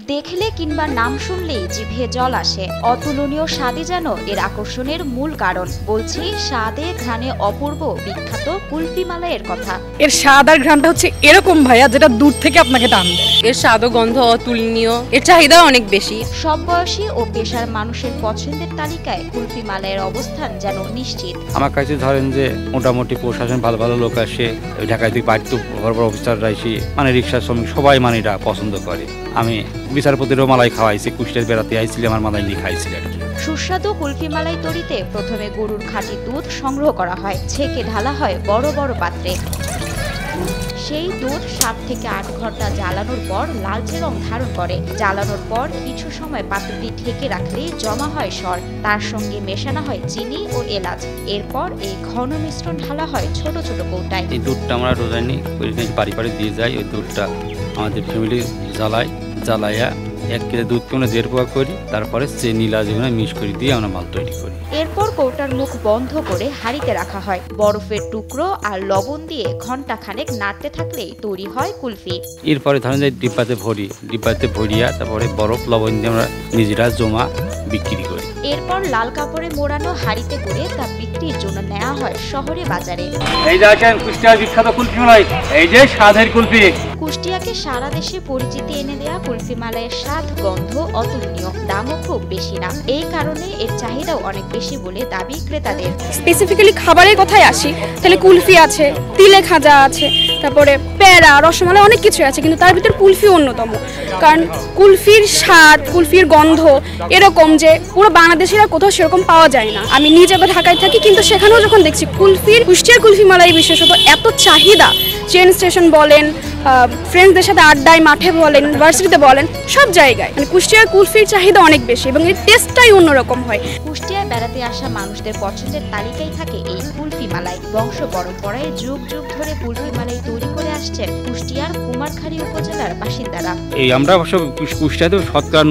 দেখলে কিংবা নাম শুনলেই জিভে জল আসে। অতুলনীয় স্বাদই যেন এর আকর্ষণের মূল কারণ। বলছি স্বাদে ঘ্রাণে অপূর্ব বিখ্যাত কুলফি মালাইয়ের কথা। এর স্বাদ আর ঘ্রাণটা হচ্ছে এরকম ভাইয়া, যেটা দূর থেকে আপনাকে টানবে। এর স্বাদ ও গন্ধ অতুলনীয়, এর চাহিদা অনেক বেশি। সব বয়সী ও পেশার মানুষের পছন্দের তালিকায় কুলফি মালাইয়ের অবস্থান যেন নিশ্চিত। আমার কাছে ধরেন যে মোটামুটি প্রশাসন ভালো ভালো লোক আসে, ঢাকায় থেকে বাড়িতে বড় বড় অফিসাররা এসে মানে রিক্সা শ্রমিক সবাই মানে এটা পছন্দ করে। আমি বিচারপতিরও মালাই খাওয়াইছি, কুষ্টিয়ার বেড়াতে আইছিলি আমার মালাই নিয়ে খাইছিল আর কি। সুস্বাদু কুলফি মালাই তৈরিতে প্রথমে গরুর খাঁটি দুধ সংগ্রহ করা হয়, ছেঁকে ঢালা হয় বড় বড় পাত্রে। সেই দুধ 7 থেকে 8 ঘন্টা জ্বালানোর পর লালচে রং ধারণ করে। জ্বালানোর পর কিছু সময় পাত্রটি ঢেকে রাখলেই জমা হয় সর। তার সঙ্গে মেশানো হয় চিনি ও এলাচ। এরপর এই ঘন মিশ্রণ ঢালা হয় ছোট ছোট কৌটায়। এই দুধটা আমরা রোজানি বাড়ি বাড়ি দিয়ে যাই। ওই দুধটা আমাদের ফ্যামিলি জ্বালাইয়া 1 কেজি দুধকে আমরা 1.5 পোয়া করি, তারপরে চিনি লাজিগুলো মিক্স করে দিয়ে আমরা মাল তৈরি করি। এরপর কৌটার মুখ বন্ধ করে হাঁড়িতে রাখা হয়। বরফের টুকরো আর লবণ দিয়ে ঘন্টা খানেক নাড়তে থাকলেই তৈরি হয় কুলফি। এরপরে ধরেন যে ডিব্বাতে ভরিয়া তারপরে বরফ লবণ দিয়ে আমরা নিজেরা জমা বিক্রি করি। এরপর লাল কাপড়ে মোড়ানো হাঁড়িতে করে তা বিক্রির জন্য নেওয়া হয় শহরে বাজারে। এই দেখেন কুষ্টিয়ার বিখ্যাত কুলফি মালাই, এই যে স্বাদের কুলফি। কুষ্টিয়াকে সারা দেশে পরিচিতি এনে দেয়া কুলফি মালাইয়ের স্বাদ গন্ধ অতুলনীয়, দামও খুব বেশি না। এই কারণে এর চাহিদাও অনেক বেশি বলে দাবি ক্রেতাদের। স্পেসিফিক্যালি খাবারের কথায় আসি, তাহলে কুলফি আছে, তিলে খাজা আছে, তারপরে প্যারা, রসমালাই, অনেক কিছু আছে, কিন্তু তার ভিতর কুলফি অন্যতম। কারণ কুলফির স্বাদ, কুলফির গন্ধ এরকম যে পুরো বাংলাদেশের আর কোথাও সেরকম পাওয়া যায় না। আমি নিজে ঢাকায় থাকি, কিন্তু সেখানেও যখন দেখছি কুষ্টিয়ার কুলফি মালাই বিশেষত এত চাহিদা, ট্রেন স্টেশন বলেন, ফ্রেন্ডসদের সাথে আড্ডায়, মাঠে বলেন, ইউনিভার্সিটিতে বলেন, সব জায়গায় মানে কুষ্টিয়ার কুলফির চাহিদা অনেক বেশি এবং এর টেস্টটাই অন্যরকম হয়। কুষ্টিয়ায় বেড়াতে আসা মানুষদের পছন্দের তালিকায় থাকে এই কুলফি মালাই। বংশ পরম্পরায় যুগ যুগ ধরে কুলফি মালাই তৈরি করে আসছেন কুষ্টিয়ার কুমারখালী উপজেলার বাসিন্দারা। এই আমরা অবশ্য কুষ্টিয়াতে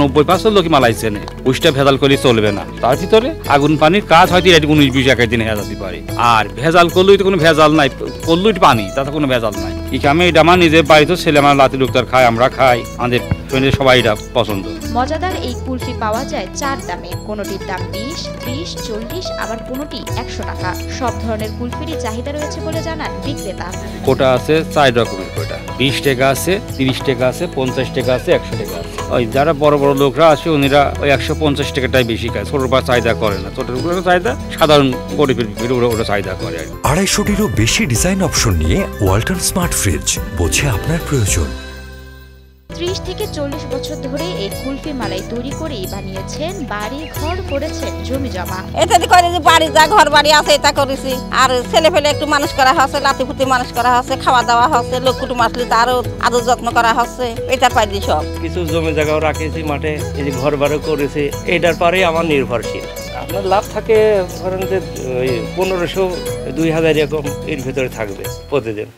90% লোকই মালাই চেনে। কুষ্টিয়া ভেজাল করলে চলবে না। তার ভিতরে আগুন পানির কাজ হয়তো 19-20 এক দিনে হয়ে যেতে পারে। আর ভেজাল করলেই তো কোনো ভেজাল নাই, করলেই পানি, তাতে কোনো ভেজাল নাই। আমি এটা আমার নিজের বাড়িতে ছেলে আমার লাতি লোকটার খায়, আমরা খাই, আমাদের ফ্রেন্ডের সবাই এটা পছন্দ। মজাদার এই কুলফি পাওয়া যায় 4 দামে। কোনোটির দাম 20, 30, 40, আবার কোনোটি 100 টাকা। সব ধরনের কুলফিরই চাহিদা রয়েছে বলে জানান বিক্রেতা। কোটা আছে 4 রকমের কোটা, 20 টাকা আছে, 30 টাকা আছে, 50 টাকা আছে, 100 টাকা আছে। ওই যারা বড় বড় লোকরা আছে উনিরা ওই 150 টাকাটাই বেশি খায়, ছোটর বা চাহিদা করে না। ছোটর উপরে চাহিদা, সাধারণ গরিবের ওরা চাহিদা করে। 250-টিরও বেশি ডিজাইন অপশন নিয়ে ওয়ালটন স্মার্ট ফ্রিজ, বোঝে আপনার প্রয়োজন। 30 থেকে 40 বছর ধরে এই কুলফি মালাই তৈরি করেই বানিয়েছেন বাড়ি ঘর, করেছেন জমি জমা। এটাতে করে যে বাড়ি যা ঘর বাড়ি আছে এটা করেছি। আর ছেলে ফেলে একটু মানুষ করা হচ্ছে, লাতিপুতি মানুষ করা হচ্ছে, খাওয়া দাওয়া হচ্ছে, লোক কুটুম আসলে তারও আদর যত্ন করা হচ্ছে। এটার পাইলে সব কিছু জমি জায়গাও রাখেছি, মাঠে এই যে ঘর বাড়ি করেছি, এটার পরেই আমার নির্ভরশীল। আপনার লাভ থাকে ধরেন যে 1500-2000 এরকম এর ভিতরে থাকবে প্রতিদিন।